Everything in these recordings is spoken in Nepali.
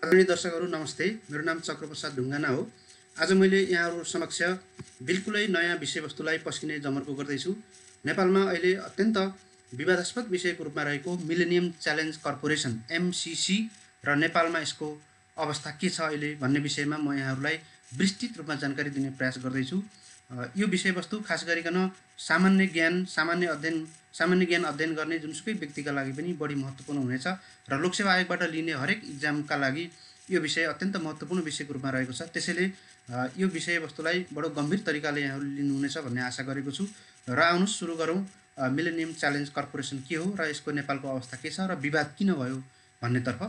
आदरणीय दर्शकहरू नमस्ते। मेरो नाम चक्रप्रसाद ढुङ्गाना हो। आज मैले यहाँहरू समक्ष बिल्कुलै नयाँ विषयवस्तुलाई पस्किने जमर्को गर्दैछु। नेपालमा अहिले अत्यन्त विवादास्पद विषयको रूपमा रहेको मिलेनियम च्यालेन्ज कर्पोरेसन एमसिसी र नेपालमा यसको अवस्था के छ अहिले भन्ने विषयमा म यहाँहरूलाई विस्तृत रूपमा जानकारी दिने प्रयास गर्दैछु। यो विषयवस्तु खास गरिकन सामान्य ज्ञान अध्ययन गर्ने जुनसुकै व्यक्तिका लागि पनि बढी महत्त्वपूर्ण हुनेछ र लोकसेवा आयोगबाट लिने हरेक इक्जामका लागि यो विषय अत्यन्त महत्त्वपूर्ण विषयको रूपमा रहेको छ। त्यसैले यो विषयवस्तुलाई बडो गम्भीर तरिकाले यहाँहरूले लिनुहुनेछ भन्ने आशा गरेको छु। र आउनुहोस् सुरु गरौँ। मिलेनियम च्यालेन्ज कर्पोरेसन के हो र यसको नेपालको अवस्था के छ र विवाद किन भयो भन्नेतर्फ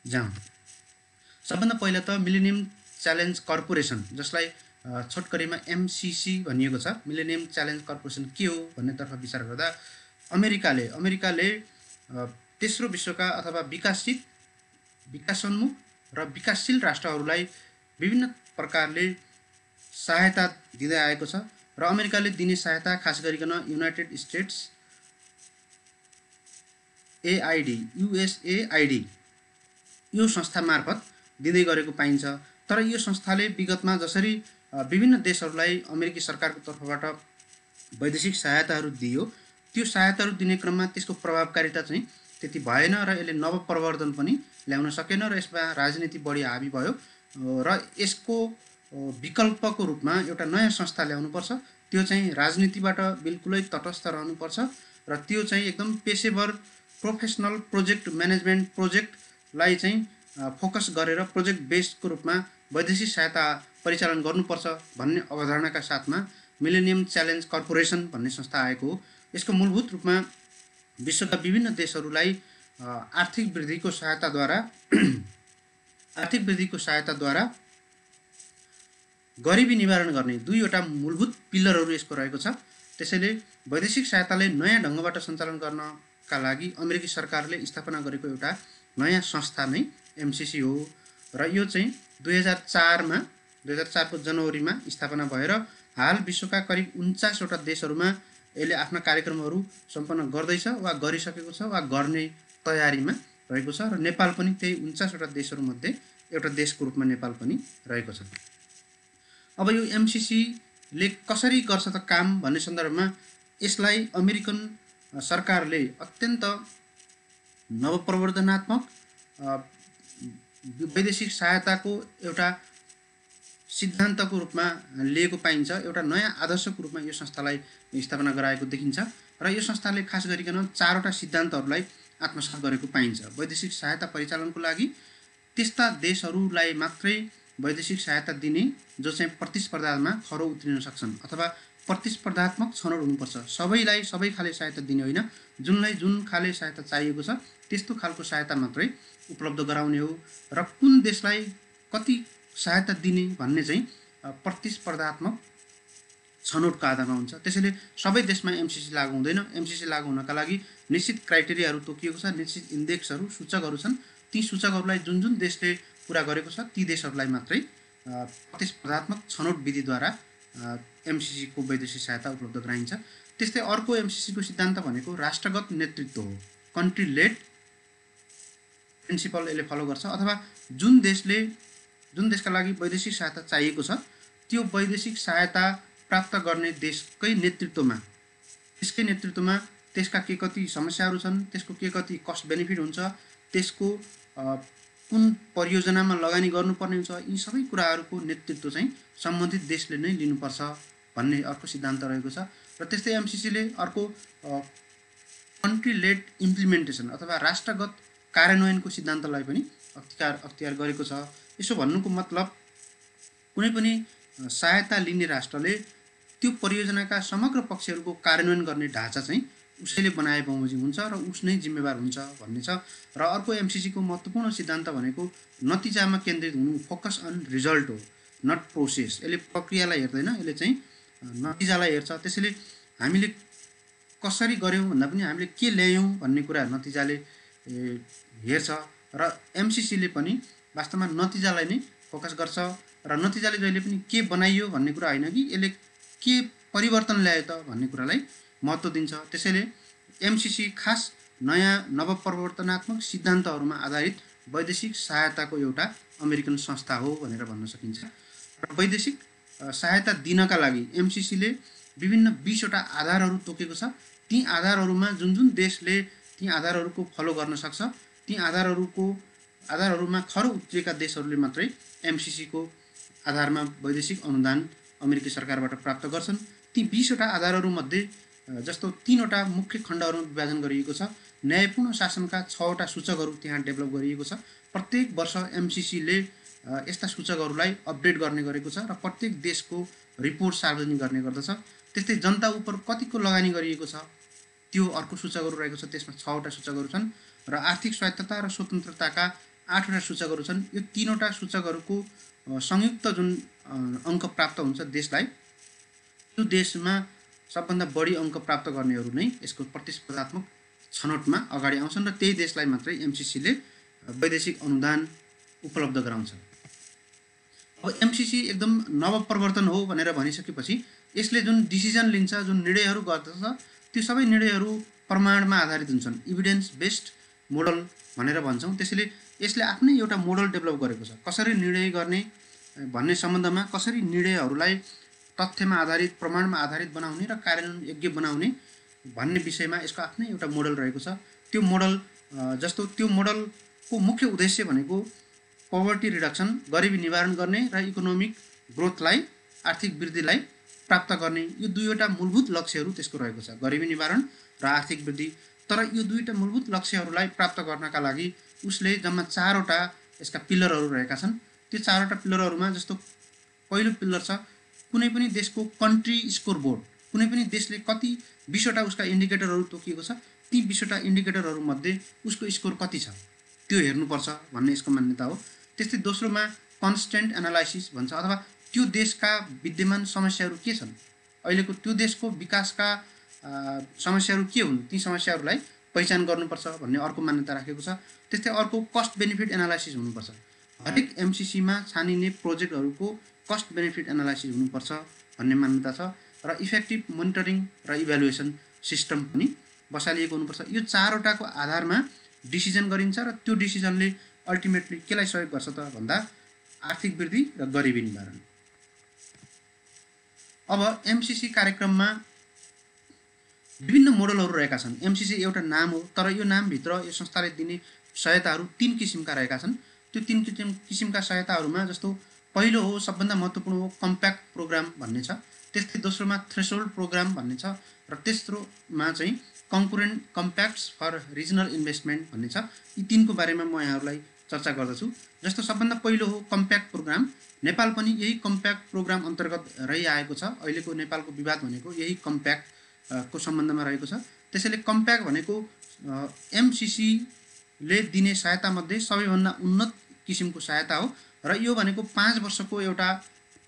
जाउँ। सबभन्दा पहिला त मिलेनियम च्यालेन्ज कर्पोरेसन, जसलाई छोटकरीमा एमसिसी भनिएको छ, मिलेनियम च्यालेन्ज कर्पोरेसन के हो भन्नेतर्फ विचार गर्दा अमेरिकाले तेस्रो विश्वका अथवा विकासोन्मुख र विकासशील राष्ट्रहरूलाई विभिन्न प्रकारले सहायता दिँदै आएको छ र अमेरिकाले दिने सहायता खास गरिकन युनाइटेड स्टेट्स युएसएआइडी यो संस्था मार्फत दिँदै गरेको पाइन्छ। तर यो संस्थाले विगतमा जसरी विभिन्न देशहरूलाई अमेरिकी सरकारको तर्फबाट वैदेशिक सहायताहरू दियो, त्यो सहायताहरू दिने क्रममा त्यसको प्रभावकारिता चाहिँ त्यति भएन र यसले नवप्रवर्धन पनि ल्याउन सकेन र यसमा राजनीति बढी हावी भयो र यसको विकल्पको रूपमा एउटा नयाँ संस्था ल्याउनुपर्छ। त्यो चाहिँ राजनीतिबाट बिल्कुलै तटस्थ रहनुपर्छ र त्यो चाहिँ एकदम पेशेवर प्रोफेसनल प्रोजेक्ट म्यानेजमेन्ट प्रोजेक्टलाई चाहिँ फोकस गरेर प्रोजेक्ट बेस्डको रूपमा वैदेशिक सहायता परिचालन गर्नुपर्छ भन्ने अवधारणाका साथमा मिलेनियम च्यालेन्ज कर्पोरेसन भन्ने संस्था आएको हो। यसको मूलभूत रूपमा विश्वका विभिन्न देशहरूलाई आर्थिक वृद्धिको सहायताद्वारा गरिबी निवारण गर्ने दुईवटा मूलभूत पिलरहरू यसको रहेको छ। त्यसैले वैदेशिक सहायताले नयाँ ढङ्गबाट सञ्चालन गर्नका लागि अमेरिकी सरकारले स्थापना गरेको एउटा नयाँ संस्था नै एमसिसी हो र यो चाहिँ 2004 को जनवरीमा स्थापना भएर हाल विश्वका करिब 49 वटा देशहरूमा यसले आफ्ना कार्यक्रमहरू सम्पन्न गर्दैछ वा गरिसकेको छ वा गर्ने तयारीमा रहेको छ र नेपाल पनि त्यही 49 वटा देशहरूमध्ये एउटा देशको रूपमा नेपाल पनि रहेको छ। अब यो एमसिसीले कसरी गर्छ त काम भन्ने सन्दर्भमा यसलाई अमेरिकन सरकारले अत्यन्त नवप्रवर्धनात्मक वैदेशिक सहायताको एउटा सिद्धान्तको रूपमा लिएको पाइन्छ। एउटा नयाँ आदर्शको रूपमा यो संस्थालाई स्थापना गराएको देखिन्छ र यो संस्थाले खास गरिकन 4वटा सिद्धान्तहरूलाई आत्मसात गरेको पाइन्छ। वैदेशिक सहायता परिचालनको लागि त्यस्ता देशहरूलाई मात्रै वैदेशिक सहायता दिने जो चाहिँ प्रतिस्पर्धामा खरो उत्रिन सक्छन् अथवा प्रतिस्पर्धात्मक छनौट हुनुपर्छ। सबैलाई सबै खाले सहायता दिने होइन, जुनलाई जुन खाले सहायता चाहिएको छ त्यस्तो खालको सहायता मात्रै उपलब्ध गराउने हो र कुन देशलाई कति सहायता दिने भन्ने चाहिँ प्रतिस्पर्धात्मक छनौटको आधारमा हुन्छ। त्यसैले सबै देशमा एमसिसी लागू हुँदैन। एमसिसी लागू हुनका लागि निश्चित क्राइटेरियाहरू तोकिएको छ, निश्चित इन्डेक्सहरू सूचकहरू छन्। ती सूचकहरूलाई जुन जुन देशले पुरा गरेको छ ती देशहरूलाई मात्रै प्रतिस्पर्धात्मक छनौट विधिद्वारा एमसिसीको वैदेशिक सहायता उपलब्ध गराइन्छ। त्यस्तै अर्को एमसिसीको सिद्धान्त भनेको राष्ट्रगत नेतृत्व हो। कन्ट्री लेड प्रिन्सिपल यसले फलो गर्छ अथवा जुन देशका लागि वैदेशिक सहायता चाहिएको छ त्यो वैदेशिक सहायता प्राप्त गर्ने देशकै नेतृत्वमा त्यसका के कति समस्याहरू छन्, त्यसको के कति कस्ट बेनिफिट हुन्छ, त्यसको कुन परियोजनामा लगानी गर्नुपर्ने हुन्छ, यी सबै कुराहरूको नेतृत्व चाहिँ सम्बन्धित देशले नै लिनुपर्छ भन्ने अर्को सिद्धान्त रहेको छ। र त्यस्तै एमसिसीले अर्को कन्ट्री लेड इम्प्लिमेन्टेसन अथवा राष्ट्रगत कार्यान्वयनको सिद्धान्तलाई पनि अख्तियार गरेको छ। यसो भन्नुको मतलब कुनै पनि सहायता लिने राष्ट्रले त्यो परियोजनाका समग्र पक्षहरूको कार्यान्वयन गर्ने ढाँचा चाहिँ उसैले बनाए बमोजिम हुन्छ र उस नै जिम्मेवार हुन्छ भन्ने छ। र अर्को एमसिसीको महत्त्वपूर्ण सिद्धान्त भनेको नतिजामा केन्द्रित हुनु, फोकस अन रिजल्ट हो, नट प्रोसेस। यसले प्रक्रियालाई हेर्दैन, यसले चाहिँ नतिजालाई हेर्छ। त्यसैले हामीले कसरी गऱ्यौँ भन्दा पनि हामीले के ल्यायौँ भन्ने कुरा नतिजाले हेर्छ र एमसिसीले पनि वास्तवमा नतिजालाई नै फोकस गर्छ र नतिजाले जहिले पनि के बनाइयो भन्ने कुरा होइन कि यसले के परिवर्तन ल्यायो त भन्ने कुरालाई महत्त्व दिन्छ। त्यसैले एमसिसी खास नयाँ नवप्रवर्तनात्मक सिद्धान्तहरूमा आधारित वैदेशिक सहायताको एउटा अमेरिकन संस्था हो भनेर भन्न सकिन्छ। र वैदेशिक सहायता दिनका लागि एमसिसीले विभिन्न 20वटा आधारहरू तोकेको छ। ती आधारहरूमा जुन जुन देशले ती आधारहरूको फलो गर्न सक्छ, ती आधारहरूमा खरो उत्रिएका देशहरूले मात्रै एमसिसीको आधारमा वैदेशिक अनुदान अमेरिकी सरकारबाट प्राप्त गर्छन्। ती 20वटा आधारहरूमध्ये जस्तो 3वटा मुख्य खण्डहरूमा विभाजन गरिएको छ। न्यायपूर्ण शासनका 6वटा सूचकहरू त्यहाँ डेभलप गरिएको छ। प्रत्येक वर्ष एमसिसीले यस्ता सूचकहरूलाई अपडेट गर्ने गरेको छ र प्रत्येक देशको रिपोर्ट सार्वजनिक गर्ने गर्दछ। त्यस्तै जनता उप कतिको लगानी गरिएको छ त्यो अर्को सूचकहरू रहेको छ, त्यसमा 6वटा सूचकहरू छन्। र आर्थिक स्वायत्तता र स्वतन्त्रताका 8वटा सूचकहरू छन्। यो 3वटा सूचकहरूको संयुक्त जुन अङ्क प्राप्त हुन्छ देशलाई, त्यो देशमा सबभन्दा बढी अङ्क प्राप्त गर्नेहरू नै यसको प्रतिस्पर्धात्मक छनौटमा अगाडि आउँछन् र त्यही देशलाई मात्रै एमसिसीले वैदेशिक अनुदान उपलब्ध गराउँछ। अब एमसिसी एकदम नवप्रवर्तन हो भनेर भनिसकेपछि यसले जुन डिसिजन लिन्छ, जुन निर्णयहरू गर्दछ, त्यो सबै निर्णयहरू प्रमाणमा आधारित हुन्छन्। इभिडेन्स बेस्ड मोडल भनेर भन्छौँ। त्यसैले यसले आफ्नै एउटा मोडल डेभलप गरेको छ। कसरी निर्णय गर्ने भन्ने सम्बन्धमा, कसरी निर्णयहरूलाई तथ्यमा आधारित, प्रमाणमा आधारित बनाउने र कार्यान्वयन योग्य बनाउने भन्ने विषयमा यसको आफ्नै एउटा मोडल रहेको छ। त्यो मोडल त्यो मोडलको मुख्य उद्देश्य भनेको पोभर्टी रिडक्सन, गरिबी निवारण गर्ने र इकोनोमिक ग्रोथलाई, आर्थिक वृद्धिलाई प्राप्त गर्ने, यो दुईवटा मूलभूत लक्ष्यहरू त्यसको रहेको छ, गरिबी निवारण र आर्थिक वृद्धि। तर यो दुईवटा मूलभूत लक्ष्यहरूलाई प्राप्त गर्नका लागि उसले जम्मा 4वटा यसका पिलरहरू रहेका छन्। त्यो 4वटा पिलरहरूमा जस्तो पहिलो पिलर छ कुनै पनि देशको कन्ट्री स्कोर बोर्ड। कुनै पनि देशले कति 20वटा उसका इन्डिकेटरहरू तोकिएको छ, ती 20वटा इन्डिकेटरहरूमध्ये उसको स्कोर कति छ त्यो हेर्नुपर्छ भन्ने यसको मान्यता हो। त्यस्तै दोस्रोमा कन्स्टेन्ट एनालाइसिस भन्छ, अथवा त्यो देशका विद्यमान समस्याहरू के छन्, अहिलेको त्यो देशको विकासका समस्याहरू के हुन्, ती समस्याहरूलाई पहिचान गर्नुपर्छ भन्ने अर्को मान्यता राखेको छ। त्यस्तै अर्को कस्ट बेनिफिट एनालाइसिस हुनुपर्छ। हरेक एमसिसीमा छानिने प्रोजेक्टहरूको कस्ट बेनिफिट एनालाइसिस हुनुपर्छ भन्ने मान्यता छ। र इफेक्टिभ मोनिटरिङ र इभ्यालुएसन सिस्टम पनि बसालिएको हुनुपर्छ। यो 4वटाको आधारमा डिसिजन गरिन्छ र त्यो डिसिजनले अल्टिमेटली केलाई सहयोग गर्छ त भन्दा आर्थिक वृद्धि र गरिबी निवारण। अब एमसिसी कार्यक्रममा विभिन्न मोडलहरू रहेका छन्। एमसिसी एउटा नाम हो, तर यो नामभित्र यो संस्थाले दिने सहायताहरू 3 किसिमका रहेका छन्। त्यो 3 किसिमका सहायताहरूमा जस्तो पहिलो हो, सबभन्दा महत्त्वपूर्ण हो, कम्प्याक्ट प्रोग्राम भन्ने छ। त्यस्तै दोस्रोमा थ्रेसोल्ड प्रोग्राम भन्ने छ र तेस्रोमा चाहिँ कन्कुरेन्ट कम्प्याक्ट्स फर रिजनल इन्भेस्टमेन्ट भन्ने छ। यी 3को बारेमा म यहाँहरूलाई चर्चा गर्दछु। जस्तो सबभन्दा पहिलो हो कम्प्याक्ट प्रोग्राम। नेपाल पनि यही कम्प्याक्ट प्रोग्राम अन्तर्गत रहिआएको छ। अहिलेको नेपालको विवाद भनेको यही कम्प्याक्टको सम्बन्धमा रहेको छ। त्यसैले कम्प्याक्ट भनेको एमसिसीले दिने सहायतामध्ये सबैभन्दा उन्नत किसिमको सहायता हो र यो भनेको 5 वर्षको एउटा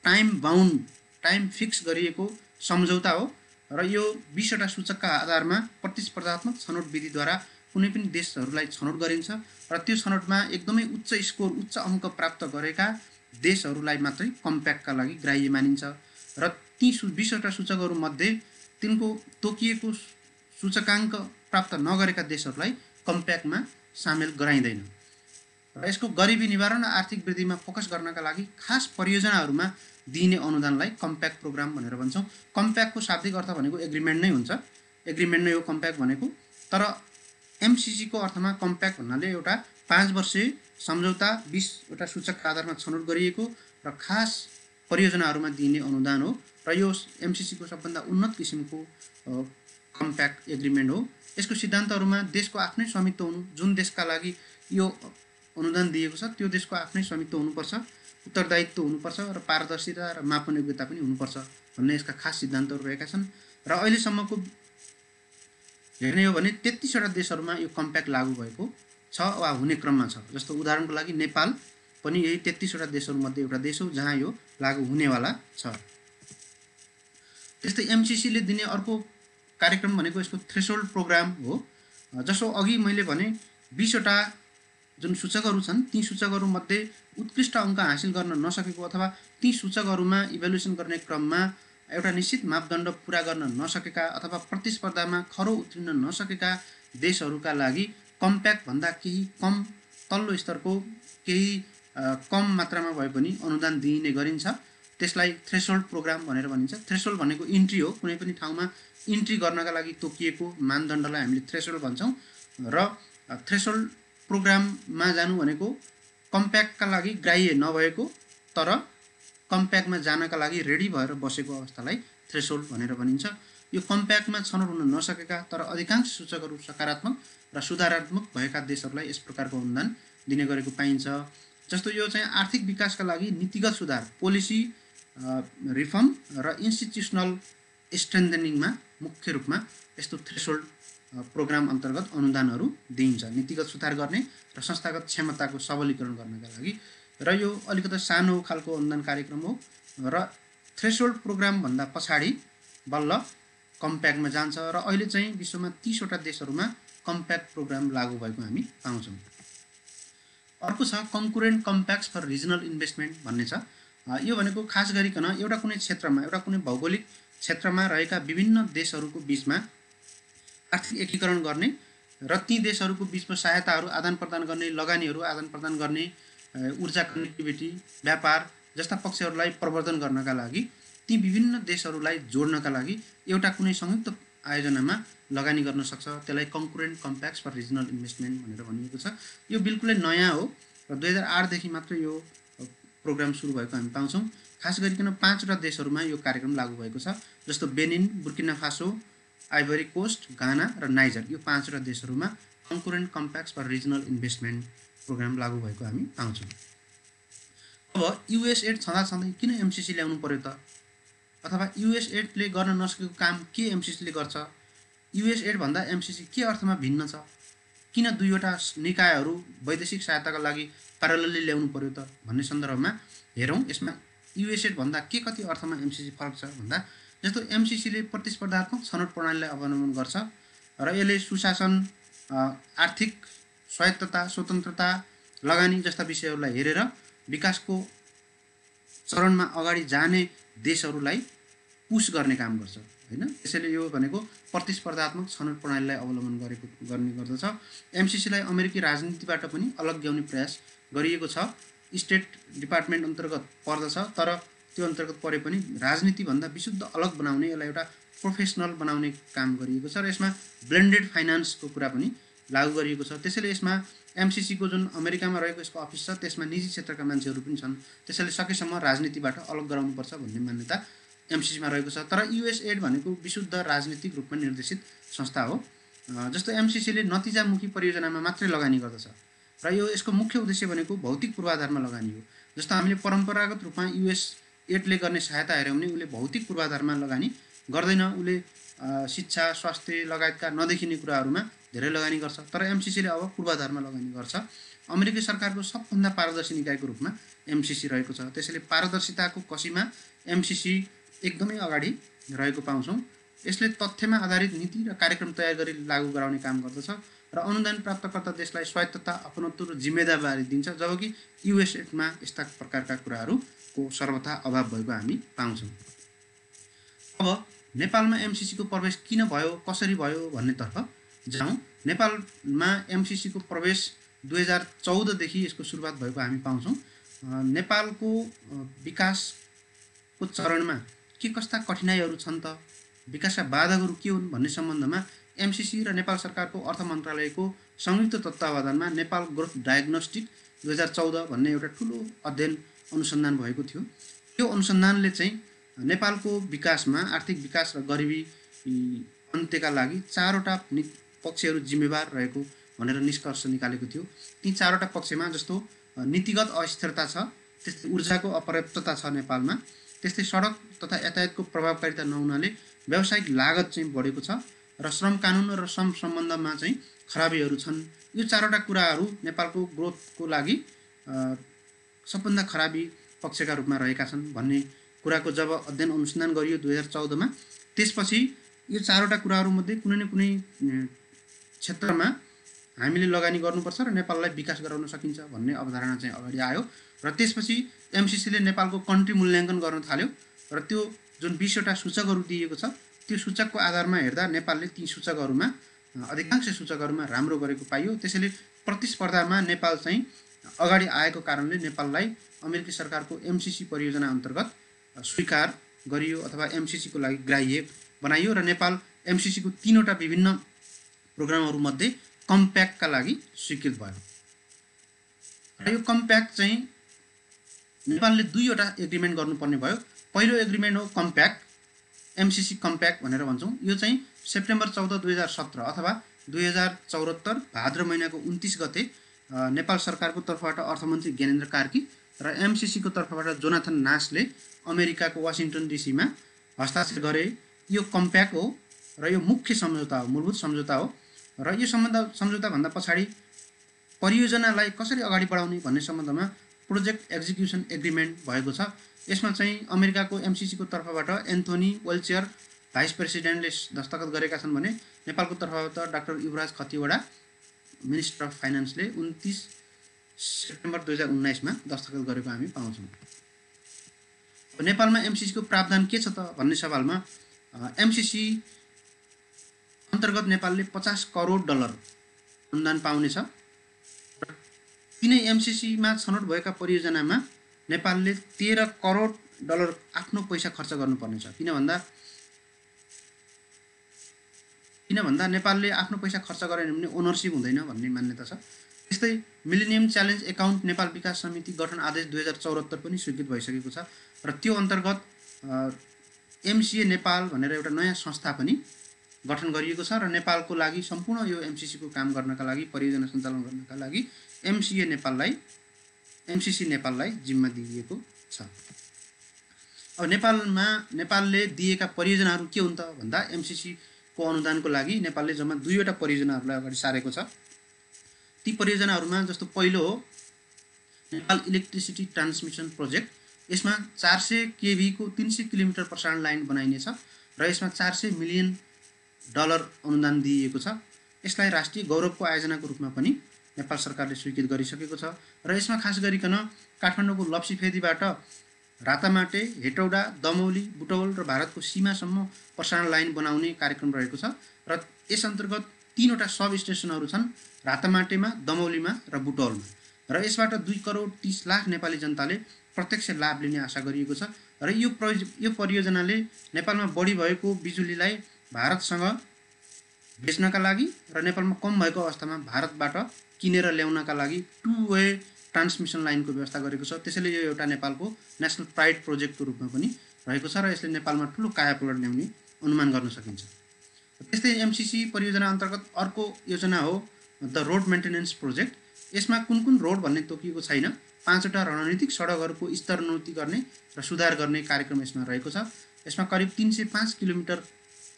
टाइम फिक्स गरिएको सम्झौता हो र यो 20वटा सूचकका आधारमा प्रतिस्पर्धात्मक छनौट विधिद्वारा कुनै पनि देशहरूलाई छनौट गरिन्छ र त्यो छनौटमा एकदमै उच्च स्कोर, उच्च अङ्क प्राप्त गरेका देशहरूलाई मात्रै कम्प्याक्टका लागि ग्राह्य मानिन्छ र ती 20वटा सूचकहरूमध्ये तिनको तोकिएको सूचकाङ्क प्राप्त नगरेका देशहरूलाई कम्प्याक्टमा सामेल गराइँदैन। र यसको गरिबी निवारण र आर्थिक वृद्धिमा फोकस गर्नका लागि खास परियोजनाहरूमा दिइने अनुदानलाई कम्प्याक्ट प्रोग्राम भनेर भन्छौँ। कम्प्याक्टको शाब्दिक अर्थ भनेको एग्रिमेन्ट नै हुन्छ, एग्रिमेन्ट नै हो कम्प्याक्ट भनेको। तर एमसिसीको अर्थमा कम्प्याक्ट भन्नाले एउटा 5 वर्षे सम्झौता 20वटा सूचकका आधारमा छनौट गरिएको र खास परियोजनाहरूमा दिइने अनुदान हो र यो एमसिसीको सबभन्दा उन्नत किसिमको कम्प्याक्ट एग्रिमेन्ट हो। यसको सिद्धान्तहरूमा देशको आफ्नै स्वामित्व हुनु, जुन देशका लागि यो अनुदान दिएको छ त्यो देशको आफ्नै स्वामित्व हुनुपर्छ, उत्तरदायित्व हुनुपर्छ र पारदर्शिता र मापन योग्यता पनि हुनुपर्छ भन्ने यसका खास सिद्धान्तहरू रहेका छन्। र अहिलेसम्मको हेर्ने हो भने 33वटा देशहरूमा यो कम्प्याक्ट लागू भएको छ वा हुने क्रममा छ। जस्तो उदाहरणको लागि नेपाल पनि यही 33वटा देशहरूमध्ये एउटा देश हो जहाँ यो लागू हुनेवाला छ। त्यस्तै एमसिसीले दिने अर्को कार्यक्रम भनेको यसको थ्रेसोल्ड प्रोग्राम हो। जसो अघि मैले भने 20वटा जुन सूचकहरू छन् ती सूचकहरूमध्ये उत्कृष्ट अङ्क हासिल गर्न नसकेको अथवा ती सूचकहरूमा इभ्यालुएसन गर्ने क्रममा एउटा निश्चित मापदण्ड पुरा गर्न नसकेका अथवा प्रतिस्पर्धामा खरो उत्रिन नसकेका देशहरूका लागि कम्प्याक्ट भन्दा केही कम तल्लो स्तरको केही कम मात्रामा भए पनि अनुदान दिइने गरिन्छ। त्यसलाई थ्रेसोल्ड प्रोग्राम भनेर भनिन्छ। थ्रेसोल्ड भनेको इन्ट्री हो, कुनै पनि ठाउँमा इन्ट्री गर्नका लागि तोकिएको मानदण्डलाई हामीले थ्रेसोल्ड भन्छौँ। र थ्रेसोल्ड प्रोग्राममा जानु भनेको कम्प्याक्टका लागि ग्राह्य नभएको तर कम्प्याक्टमा जानका लागि रेडी भएर बसेको अवस्थालाई थ्रेसोल्ड भनेर भनिन्छ। यो कम्प्याक्टमा छनौट हुन नसकेका तर अधिकांश सूचकहरू सकारात्मक र सुधारात्मक भएका देशहरूलाई यस प्रकारको अनुदान दिने गरेको पाइन्छ। जस्तो यो चाहिँ आर्थिक विकासका लागि नीतिगत सुधार, पोलिसी रिफर्म र इन्स्टिट्युसनल स्ट्रेन्थनिङमा मुख्य रूपमा यस्तो थ्रेसोल्ड प्रोग्राम अन्तर्गत अनुदानहरू दिइन्छ, नीतिगत सुधार गर्ने र संस्थागत क्षमताको सबलीकरण गर्नका लागि। र यो अलिकति सानो खालको अनुदान कार्यक्रम हो र थ्रेसोल्ड प्रोग्राम भन्दा पछाडि बल्ल कम्प्याक्टमा जान्छ र अहिले चाहिँ विश्वमा 30 वटा देशहरूमा कम्प्याक्ट प्रोग्राम लागू भएको हामी पाउँछौँ। अर्को छ कन्कुरेन्ट कम्प्याक्ट्स फर रिजनल इन्भेस्टमेन्ट भन्ने छ। यो भनेको खास गरिकन एउटा कुनै क्षेत्रमा, एउटा कुनै भौगोलिक क्षेत्रमा रहेका विभिन्न देशहरूको बीचमा आर्थिक एकीकरण गर्ने र ती देशहरूको बीचमा सहायताहरू आदान प्रदान गर्ने, लगानीहरू आदान प्रदान गर्ने, ऊर्जा कनेक्टिभिटी, व्यापार जस्ता पक्षहरूलाई प्रवर्धन गर्नका लागि ती विभिन्न देशहरूलाई जोड्नका लागि एउटा कुनै संयुक्त आयोजनामा लगानी गर्न सक्छ। त्यसलाई कन्कुरेन्ट कम्प्याक्ट्स फर रिजनल इन्भेस्टमेन्ट भनेर भनिएको छ। यो बिल्कुलै नयाँ हो र 2008 देखि मात्र यो प्रोग्राम सुरु भएको हामी पाउँछौँ। खास गरिकन 5 वटा देशहरूमा यो कार्यक्रम लागू भएको छ, जस्तो Benin, Burkina Faso, Ivory Coast, Ghana र नाइजर। यो 5 वटा देशहरूमा concurrent compacts for regional investment programme लागू भएको हामी पाउँछौँ। अब युएस एड छँदाछँदै किन एमसिसी ल्याउनु पर्यो त? अथवा युएस एडले गर्न नसकेको काम के एमसिसीले गर्छ? युएस एड भन्दा एमसिसी के अर्थमा भिन्न छ? किन दुईवटा निकायहरू वैदेशिक सहायताका लागि प्यारलली ल्याउनु पर्यो त भन्ने सन्दर्भमा हेरौँ। यसमा युएस एड भन्दा के कति अर्थमा एमसिसी फरक छ भन्दा, जस्तो एमसिसीले प्रतिस्पर्धात्मक छनौट प्रणालीलाई अवलम्बन गर्छ र यसले सुशासन, आर्थिक स्वायत्तता, स्वतन्त्रता, लगानी जस्ता विषयहरूलाई हेरेर विकासको चरणमा अगाडि जाने देशहरूलाई पुस गर्ने काम गर्छ, हैन? त्यसैले यो भनेको प्रतिस्पर्धात्मक छनौट प्रणालीलाई अवलम्बन गर्ने गर्दछ। एमसिसीलाई अमेरिकी राजनीतिबाट पनि अलग ल्याउने प्रयास गरिएको छ। स्टेट डिपार्टमेन्ट अन्तर्गत पर्दछ, तर त्यो अन्तर्गत परे पनि राजनीतिभन्दा विशुद्ध अलग बनाउने, यसलाई एउटा प्रोफेसनल बनाउने काम गरिएको छ र यसमा ब्लेन्डेड फाइनान्सको कुरा पनि लागू गरिएको छ। त्यसैले यसमा एमसिसीको जुन अमेरिकामा रहेको यसको अफिस छ त्यसमा निजी क्षेत्रका मान्छेहरू पनि छन्। त्यसैले सकेसम्म राजनीतिबाट अलग गराउनुपर्छ भन्ने मान्यता एमसिसीमा रहेको छ। तर युएस एड भनेको विशुद्ध राजनीतिक रूपमा निर्देशित संस्था हो। जस्तो एमसिसीले नतिजामुखी परियोजनामा मात्रै लगानी गर्दछ र यसको मुख्य उद्देश्य भनेको भौतिक पूर्वाधारमा लगानी हो। जस्तो हामीले परम्परागत रूपमा युएस एडले गर्ने सहायता हेऱ्यौँ भने उसले भौतिक पूर्वाधारमा लगानी गर्दैन, उसले शिक्षा, स्वास्थ्य लगायतका नदेखिने कुराहरूमा धेरै लगानी गर्छ। तर एमसिसीले अब पूर्वाधारमा लगानी गर्छ। अमेरिकी सरकारको सबभन्दा पारदर्शी निकायको रूपमा एमसिसी रहेको छ। त्यसैले पारदर्शिताको कसीमा एमसिसी एकदमै अगाडि रहेको पाउँछौँ। यसले तथ्यमा आधारित नीति र कार्यक्रम तयार गरी लागू गराउने काम गर्दछ र अनुदान प्राप्तकर्ता देशलाई स्वायत्तता, अपनत्व र जिम्मेदारी दिन्छ, जबकि युएस एडमा यस्ता प्रकारका कुराहरूको सर्वथा अभाव भएको हामी पाउँछौँ। अब नेपालमा एमसिसीको प्रवेश किन भयो, कसरी भयो भन्नेतर्फ जाउँ। नेपालमा एमसिसीको प्रवेश 2014 देखि यसको सुरुवात भएको हामी पाउँछौँ। नेपालको विकासको चरणमा के कस्ता कठिनाइहरू छन् त, विकासका बाधकहरू के हुन् भन्ने सम्बन्धमा एमसिसी र नेपाल सरकारको अर्थ मन्त्रालयको संयुक्त तत्त्वावधानमा नेपाल ग्रोथ डायग्नोस्टिक 2014 भन्ने एउटा ठुलो अध्ययन अनुसन्धान भएको थियो। यो अनुसन्धानले चाहिँ नेपालको विकासमा आर्थिक विकास र गरिबी अन्त्यका लागि 4वटा पक्षहरू जिम्मेवार रहेको भनेर निष्कर्ष निकालेको थियो। ती 4वटा पक्षमा जस्तो नीतिगत अस्थिरता छ, त्यस्तै ऊर्जाको अपर्याप्तता छ नेपालमा, त्यस्तै सडक तथा यातायातको प्रभावकारिता नहुनाले व्यावसायिक लागत चाहिँ बढेको छ र श्रम कानुन र श्रम सम्बन्धमा चाहिँ खराबीहरू छन्। यो 4वटा कुराहरू नेपालको ग्रोथको लागि सबभन्दा खराबी पक्षका रूपमा रहेका छन् भन्ने कुराको जब अध्ययन अनुसन्धान गरियो 2014 मा, त्यसपछि यो 4वटा कुराहरूमध्ये कुनै न कुनै क्षेत्रमा हामीले लगानी गर्नुपर्छ र नेपाललाई विकास गराउन सकिन्छ भन्ने अवधारणा चाहिँ अगाडि आयो र त्यसपछि एमसिसीले नेपालको कन्ट्री मूल्याङ्कन गर्न थाल्यो र त्यो जुन 20वटा सूचकहरू दिएको छ त्यो सूचकको आधारमा हेर्दा नेपालले ती सूचकहरूमा अधिकांश सूचकहरूमा राम्रो गरेको पाइयो। त्यसैले प्रतिस्पर्धामा नेपाल चाहिँ अगाडि आएको कारणले नेपाललाई अमेरिकी सरकारको एमसिसी परियोजना अन्तर्गत स्वीकार गरियो अथवा एमसिसीको लागि ग्राह्य बनाइयो र नेपाल एमसिसीको 3वटा विभिन्न प्रोग्रामहरूमध्ये कम्प्याक्टका लागि स्वीकृत भयो। र यो कम्प्याक्ट चाहिँ नेपालले 2वटा एग्रिमेन्ट गर्नुपर्ने भयो। पहिलो एग्रिमेन्ट हो कम्प्याक्ट, एमसिसी कम्प्याक्ट भनेर भन्छौँ। यो चाहिँ सेप्टेम्बर 14, 2017 अथवा 2074 भाद्र महिनाको 29 गते नेपाल सरकारको तर्फबाट अर्थमन्त्री ज्ञानेन्द्र कार्की र एमसिसीको तर्फबाट जोनाथन नासले अमेरिकाको वासिङटन डिसीमा हस्ताक्षर गरे। यो कम्प्याक्ट हो र यो मुख्य सम्झौता हो, मूलभूत सम्झौता हो। र यो सम्झौताभन्दा पछाडि परियोजनालाई कसरी अगाडि बढाउने भन्ने सम्बन्धमा प्रोजेक्ट एक्जिक्युसन एग्रिमेन्ट भएको छ। यसमा चाहिँ अमेरिकाको एमसिसीको तर्फबाट एन्थोनी वेल्चर भाइस प्रेसिडेन्टले दस्तखत गरेका छन् भने नेपालको तर्फबाट doctor Yuvraj Khatiwada minister of फाइनान्सले 29 सेप्टेम्बर 2019 मा दस्तखत गरेको हामी पाउँछौँ। नेपालमा एमसिसीको प्रावधान के छ त भन्ने सवालमा एमसिसी अन्तर्गत नेपालले $50 करोड अनुदान पाउनेछ। तिनै एमसिसीमा छनौट भएका परियोजनामा नेपालले $13 करोड आफ्नो पैसा खर्च गर्नुपर्नेछ। किन भन्दा नेपालले आफ्नो पैसा खर्च गरेन भने ओनरसिप हुँदैन भन्ने मान्यता छ। त्यस्तै मिलेनियम च्यालेन्ज एकाउन्ट नेपाल विकास समिति गठन आदेश 2074 पनि स्वीकृत भइसकेको छ र त्यो अन्तर्गत एमसिए नेपाल भनेर एउटा नयाँ संस्था पनि गठन गरिएको छ र नेपालको लागि सम्पूर्ण यो एमसिसीको काम गर्नका लागि, परियोजना सञ्चालन गर्नका लागि एमसिसी नेपाललाई जिम्मा दिइएको छ। अब नेपालले दिएका परियोजनाहरू के हुन् त भन्दा एमसिसीको अनुदानको लागि नेपालले जम्मा 2वटा परियोजनाहरूलाई अगाडि सारेको छ। ती परियोजनाहरूमा जस्तो पहिलो हो नेपाल इलेक्ट्रिसिटी ट्रान्समिसन प्रोजेक्ट। यसमा 400 केभी को 300 किलोमिटर प्रसारण लाइन बनाइनेछ र यसमा $400 मिलियन अनुदान दिइएको छ। यसलाई राष्ट्रिय गौरवको आयोजनाको रूपमा पनि नेपाल सरकारले स्वीकृत गरिसकेको छ र यसमा खास गरिकन काठमाडौँको लप्सीफेदीबाट रातामाटे, हेटौडा, दमौली, बुटवल र भारतको सीमासम्म प्रसारण लाइन बनाउने कार्यक्रम रहेको छ र यस अन्तर्गत 3वटा सब स्टेसनहरू छन्, रातामाटेमा, दमौलीमा र बुटवलमा र यसबाट 2 करोड 30 लाख नेपाली जनताले प्रत्यक्ष लाभ लिने आशा गरिएको छ र यो परियोजनाले नेपालमा बढी भएको बिजुलीलाई भारतसँग बेच्नका लागि र नेपालमा कम भएको अवस्थामा भारतबाट किनेर ल्याउनका लागि 2 वे ट्रान्समिसन लाइनको व्यवस्था गरेको छ। त्यसैले यो एउटा नेपालको नेसनल प्राइड प्रोजेक्टको रूपमा पनि रहेको छ र यसले नेपालमा ठुलो कायापलट ल्याउने अनुमान गर्न सकिन्छ। त्यस्तै एमसिसी परियोजना अन्तर्गत अर्को योजना हो द रोड मेन्टेनेन्स प्रोजेक्ट। यसमा कुन रोड भन्ने तोकिएको छैन। 5वटा रणनीतिक सडकहरूको स्तरोन्नति गर्ने र सुधार गर्ने कार्यक्रम यसमा रहेको छ। यसमा करिब 305 किलोमिटर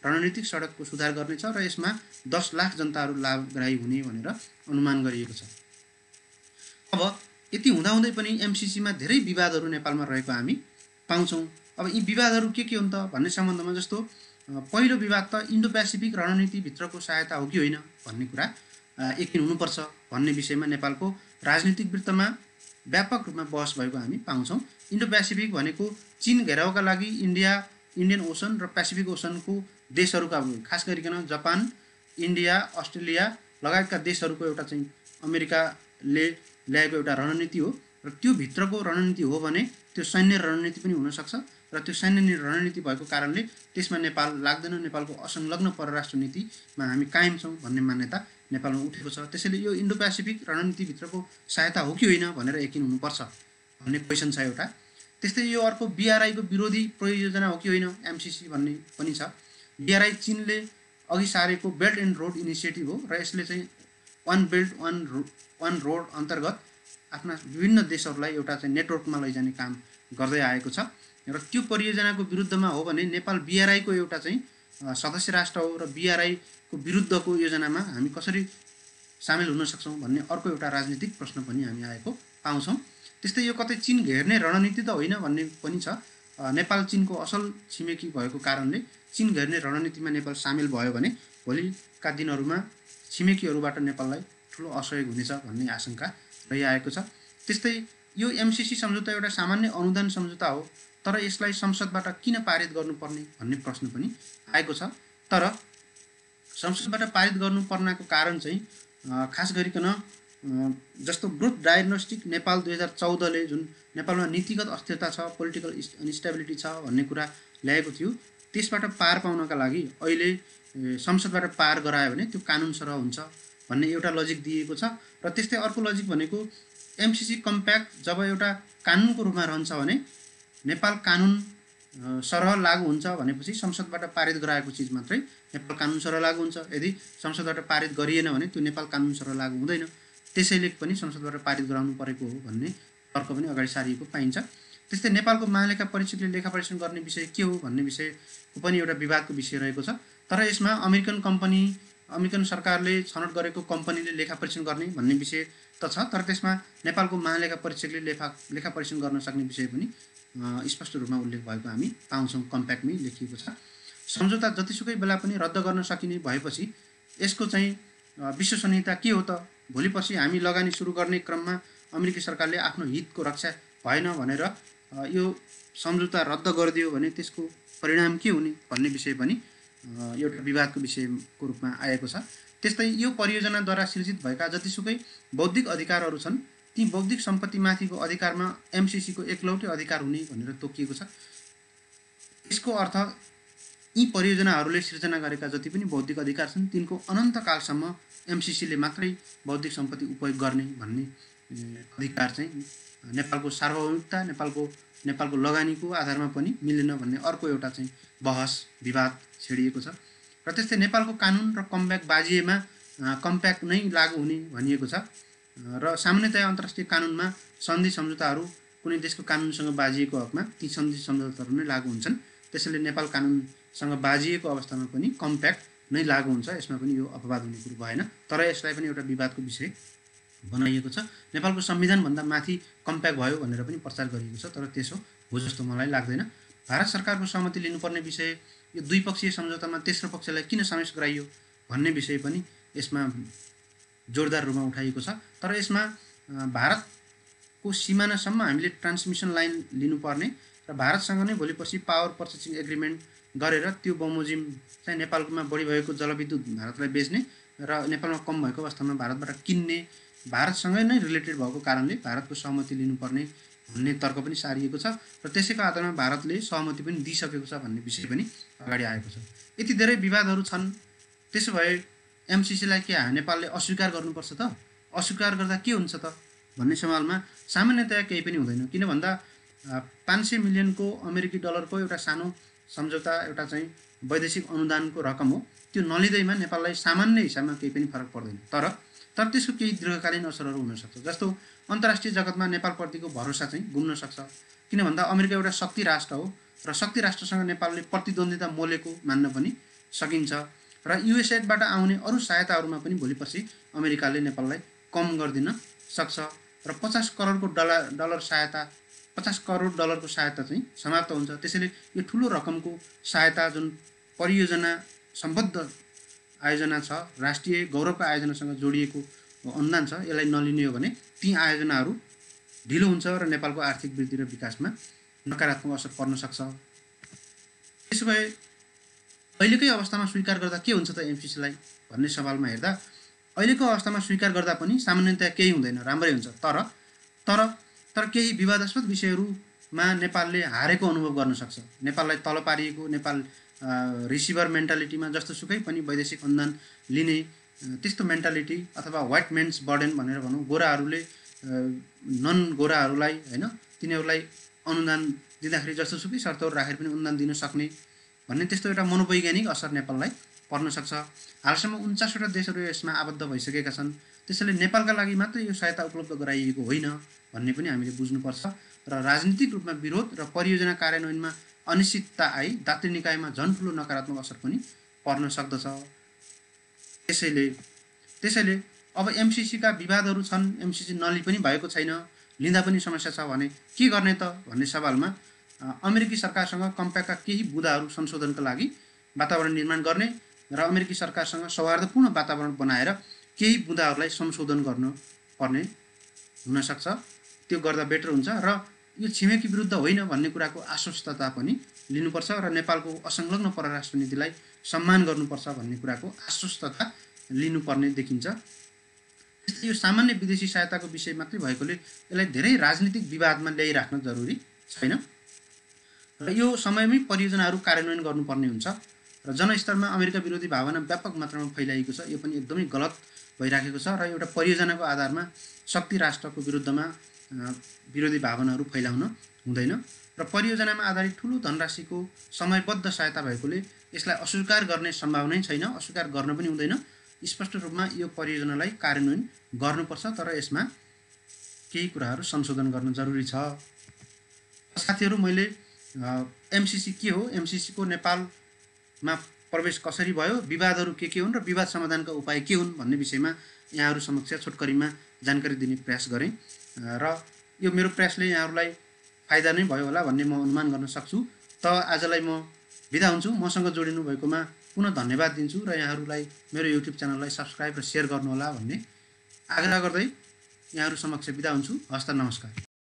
रणनीतिक सडकको सुधार गर्नेछ र यसमा 10 लाख जनताहरू लाभग्राही हुने भनेर अनुमान गरिएको छ। अब यति हुँदाहुँदै पनि एमसिसीमा धेरै विवादहरू नेपालमा रहेको हामी पाउँछौँ। अब यी विवादहरू के हुन् त भन्ने सम्बन्धमा जस्तो पहिलो विवाद त इन्डो पेसिफिक रणनीतिभित्रको सहायता हो कि होइन भन्ने कुरा यकिन हुनुपर्छ भन्ने विषयमा नेपालको राजनीतिक वृत्तमा व्यापक रूपमा बहस भएको हामी पाउँछौँ। इन्डो पेसिफिक भनेको चीन घेराउका लागि इन्डियन ओसन र पेसिफिक ओसनको देशहरूका खास गरिकन जापान, इन्डिया, अस्ट्रेलिया लगायतका देशहरूको एउटा चाहिँ अमेरिकाले ल्याएको एउटा रणनीति हो र त्यो भित्रको रणनीति हो भने त्यो सैन्य रणनीति पनि हुनसक्छ र त्यो सैन्य रणनीति भएको कारणले त्यसमा नेपाल लाग्दैन, नेपालको असंलग्न परराष्ट्र नीतिमा हामी कायम छौँ भन्ने मान्यता नेपालमा उठेको छ। त्यसैले यो इन्डो पेसिफिक रणनीतिभित्रको सहायता हो कि होइन भनेर यकिन हुनुपर्छ भन्ने क्वेसन छ एउटा। त्यस्तै यो अर्को बिआरआईको विरोधी परियोजना हो कि होइन एमसिसी भन्ने पनि छ। बिआरआई चीनले अघि सारेको बेल्ट एन्ड रोड इनिसिएटिभ हो र यसले चाहिँ वान बेल्ट वान रोड अन्तर्गत आफ्ना विभिन्न देशहरूलाई एउटा चाहिँ नेटवर्कमा लैजाने काम गर्दै आएको छ र त्यो परियोजनाको विरुद्धमा हो भने नेपाल बिआरआईको एउटा चाहिँ सदस्य राष्ट्र हो र बिआरआईको विरुद्धको योजनामा हामी कसरी सामेल हुन सक्छौँ भन्ने अर्को एउटा राजनीतिक प्रश्न पनि हामी आएको पाउँछौँ। त्यस्तै यो कतै चीन घेर्ने रणनीति त होइन भन्ने पनि छ। नेपाल चीनको असल छिमेकी भएको कारणले चीन घेर्ने रणनीतिमा नेपाल सामेल भयो भने भोलिका दिनहरूमा छिमेकीहरूबाट नेपाललाई ठुलो असहयोग हुनेछ भन्ने आशंका रहिआएको छ। त्यस्तै यो एमसिसी सम्झौता एउटा सामान्य अनुदान सम्झौता हो तर यसलाई संसदबाट किन पारित गर्नुपर्ने भन्ने प्रश्न पनि आएको छ। तर संसदबाट पारित गर्नुपर्नको कारण चाहिँ खास गरिकन जस्तो ग्रोथ डायग्नोस्टिक नेपाल 2014ले जुन नेपालमा नीतिगत अस्थिरता छ, पोलिटिकल इन्स्टेबिलिटी छ भन्ने कुरा ल्याएको थियो, त्यसबाट पार पाउनका लागि अहिले संसदबाट पार गरायो भने त्यो कानुन सरह हुन्छ भन्ने एउटा लजिक दिएको छ। र त्यस्तै अर्को लजिक भनेको एमसिसी कम्प्याक्ट जब एउटा कानुनको रूपमा रहन्छ भने नेपाल कानुन सरह लागू हुन्छ भनेपछि संसदबाट पारित गराएको चिज मात्रै नेपाल कानुन सरह लागू हुन्छ। यदि संसदबाट पारित गरिएन भने त्यो नेपाल कानुन सरह लागू हुँदैन। त्यसैले पनि संसदबाट पारित गराउनु परेको हो भन्ने तर्क पनि अगाडि सारिएको पाइन्छ। त्यस्तै नेपालको महालेखा परीक्षकले लेखा परीक्षण गर्ने विषय के हो भन्ने विषयको पनि एउटा विवादको विषय रहेको छ। तर यसमा अमेरिकन सरकारले छनौट गरेको कम्पनीले लेखा परीक्षण गर्ने भन्ने विषय त छ, तर त्यसमा नेपालको महालेखा परीक्षकले लेखा परीक्षण गर्न सक्ने विषय पनि स्पष्ट रूपमा उल्लेख भएको हामी पाउँछौँ। कम्प्याक्टमै लेखिएको छ। सम्झौता जतिसुकै बेला पनि रद्द गर्न सकिने भएपछि यसको चाहिँ विश्वसनीयता के हो त? भोलि पर्सि हामी लगानी सुरु गर्ने क्रममा अमेरिकी सरकारले आफ्नो हितको रक्षा भएन भनेर यो सम्झौता रद्द गरिदियो भने त्यसको परिणाम के हुने भन्ने विषय पनि एउटा विवादको विषयको रूपमा आएको छ। त्यस्तै यो परियोजनाद्वारा सृजित भएका जतिसुकै बौद्धिक अधिकारहरू छन् ती बौद्धिक सम्पत्तिमाथिको अधिकारमा एमसिसीको एकलौटे अधिकार हुने भनेर तोकिएको छ। यसको अर्थ यी परियोजनाहरूले सिर्जना गरेका जति पनि बौद्धिक अधिकार छन् तिनको अनन्तकालसम्म एमसिसीले मात्रै बौद्धिक सम्पत्ति उपयोग गर्ने भन्ने अधिकार चाहिँ नेपालको सार्वभौमिकता नेपालको लगानीको आधारमा पनि मिलेन भन्ने अर्को एउटा चाहिँ बहस विवाद छेडिएको छ। र त्यस्तै नेपालको कानुन र कम्प्याक्ट नै लागू हुने भनिएको छ। र सामान्यतया अन्तर्राष्ट्रिय कानुनमा सन्धि सम्झौताहरू कुनै देशको कानुनसँग बाजिएको हकमा ती सन्धि सम्झौताहरू नै लागू हुन्छन्। त्यसैले नेपाल कानुनसँग बाजिएको अवस्थामा पनि कम्प्याक्ट नै लागू हुन्छ। यसमा पनि यो अपवाद हुने कुरो भएन, तर यसलाई पनि एउटा विवादको विषय बनाइएको छ। नेपालको संविधानभन्दा माथि कम्प्याक्ट भयो भनेर पनि प्रचार गरिएको छ, तर त्यसो हो जस्तो मलाई लाग्दैन। भारत सरकारको सहमति लिनुपर्ने विषय यो द्विपक्षीय सम्झौतामा तेस्रो पक्षलाई किन समावेश गराइयो भन्ने विषय पनि यसमा जोरदार रूपमा उठाइएको छ। तर यसमा भारतको सिमानासम्म हामीले ट्रान्समिसन लाइन लिनुपर्ने र भारतसँग नै भोलि पर्सि पावर पर्चेसिङ एग्रिमेन्ट गरेर त्यो बमोजिम चाहिँ नेपालमा बढी भएको जलविद्युत भारतलाई बेच्ने र नेपालमा कम भएको अवस्थामा भारतबाट किन्ने, भारतसँगै नै रिलेटेड भएको कारणले भारतको सहमति लिनुपर्ने भन्ने तर्क पनि सारिएको छ। र त्यसैको आधारमा भारतले सहमति पनि दिइसकेको छ भन्ने विषय पनि अगाडि आएको छ। यति धेरै विवादहरू छन्, त्यसो भए एमसिसीलाई के नेपालले अस्वीकार गर्नुपर्छ त? अस्वीकार गर्दा के हुन्छ त भन्ने सवालमा सामान्यतया केही पनि हुँदैन। किन भन्दा 500 मिलियनको अमेरिकी डलरको एउटा सानो सम्झौता, एउटा चाहिँ वैदेशिक अनुदानको रकम हो। त्यो नलिँदैमा नेपाललाई सामान्य हिसाबमा केही पनि फरक पर्दैन। तर त्यसको केही दीर्घकालीन असरहरू हुनसक्छ। जस्तो अन्तर्राष्ट्रिय जगतमा नेपालप्रतिको भरोसा चाहिँ गुम्न सक्छ। किन भन्दा अमेरिका एउटा शक्ति राष्ट्र हो र शक्ति राष्ट्रसँग नेपालले प्रतिद्वन्द्विता मोलेको मान्न पनि सकिन्छ। र युएसएडबाट आउने अरू सहायताहरूमा पनि भोलि पर्सि अमेरिकाले नेपाललाई कम गरिदिन सक्छ। र 50 करोडको डलरको सहायता चाहिँ समाप्त हुन्छ। त्यसैले यो ठुलो रकमको सहायता जुन परियोजना सम्बद्ध आयोजना छ, राष्ट्रिय गौरवका आयोजनासँग जोडिएको अनुदान छ, यसलाई नलिने हो भने ती आयोजनाहरू ढिलो हुन्छ र नेपालको आर्थिक वृद्धि र विकासमा नकारात्मक असर पर्न सक्छ। त्यसो भए अहिलेकै अवस्थामा स्वीकार गर्दा के हुन्छ त एमसिसीलाई भन्ने सवालमा हेर्दा अहिलेको अवस्थामा स्वीकार गर्दा पनि सामान्यतया केही हुँदैन, राम्रै हुन्छ। तर केही विवादास्पद विषयहरूमा नेपालले हारेको अनुभव गर्न सक्छ। नेपाललाई तल पारिएको, नेपाल रिसिभर मेन्टालिटीमा जस्तोसुकै पनि वैदेशिक अनुदान लिने त्यस्तो मेन्टालिटी अथवा व्हाइट मेन्स बर्डन भनेर भनौँ, गोराहरूले नन गोराहरूलाई होइन तिनीहरूलाई अनुदान दिँदाखेरि जस्तोसुकै शर्तहरू राखेर पनि अनुदान दिन सक्ने भन्ने त्यस्तो एउटा मनोवैज्ञानिक असर नेपाललाई पर्न सक्छ। हालसम्म 49वटा देशहरू यसमा आबद्ध भइसकेका छन्। त्यसैले नेपालका लागि मात्र यो सहायता उपलब्ध गराइएको होइन भन्ने पनि हामीले बुझ्नुपर्छ। र राजनीतिक रूपमा विरोध र परियोजना कार्यान्वयनमा अनिश्चितता आई दात्री निकायमा झन् ठुलो नकारात्मक असर पनि पर्न सक्दछ। त्यसैले अब एमसिसीका विवादहरू छन्, एमसिसी नलि पनि भएको छैन, लिँदा पनि समस्या छ भने के गर्ने त भन्ने सवालमा अमेरिकी सरकारसँग कम्प्याक्टका केही बुँदाहरू संशोधनका लागि वातावरण निर्माण गर्ने र अमेरिकी सरकारसँग सौहार्दपूर्ण वातावरण बनाएर केही बुँदाहरूलाई संशोधन गर्न पर्ने हुनसक्छ। त्यो गर्दा बेटर हुन्छ र यो छिमेकी विरुद्ध होइन भन्ने कुराको आश्वस्तता पनि लिनुपर्छ र नेपालको असंलग्न परराष्ट्र नीतिलाई सम्मान गर्नुपर्छ भन्ने कुराको आश्वस्तता लिनुपर्ने देखिन्छ। यो सामान्य विदेशी सहायताको विषय मात्रै भएकोले यसलाई धेरै राजनीतिक विवादमा ल्याइराख्न जरुरी छैन र यो समयमै परियोजनाहरू कार्यान्वयन गर्नुपर्ने हुन्छ र जनस्तरमा अमेरिका विरोधी भावना व्यापक मात्रामा फैलाइएको छ। यो पनि एकदमै गलत भइराखेको छ र एउटा परियोजनाको आधारमा शक्ति राष्ट्रको विरुद्धमा विरोधी भावनाहरू फैलाउन हुँदैन र परियोजनामा आधारित ठुलो धनराशिको समयबद्ध सहायता भएकोले यसलाई अस्वीकार गर्ने सम्भावनै छैन, अस्वीकार गर्न पनि हुँदैन। स्पष्ट रूपमा यो परियोजनालाई कार्यान्वयन गर्नुपर्छ, तर यसमा केही कुराहरू संशोधन गर्न जरुरी छ। साथीहरू, मैले एमसीसी के हो, एमसीसी को नेपालमा प्रवेश कसरी भयो, विवादहरू के हुन् र विवाद समाधानका उपाय के हुन् भन्ने विषयमा यहाँहरू समक्ष छोटकरीमा जानकारी दिने प्रयास गरेँ र यो मेरो प्रयासले यहाँहरूलाई फाइदा नै भयो होला भन्ने म अनुमान गर्न सक्छु। त आजलाई म बिदा हुन्छु। मसँग जोडिनु भएकोमा पुनः धन्यवाद दिन्छु र यहाँहरूलाई मेरो युट्युब च्यानललाई सब्स्क्राइब र सेयर गर्नुहोला भन्ने आग्रह गर्दै यहाँहरू समक्ष बिदा हुन्छु। हस्त नमस्कार।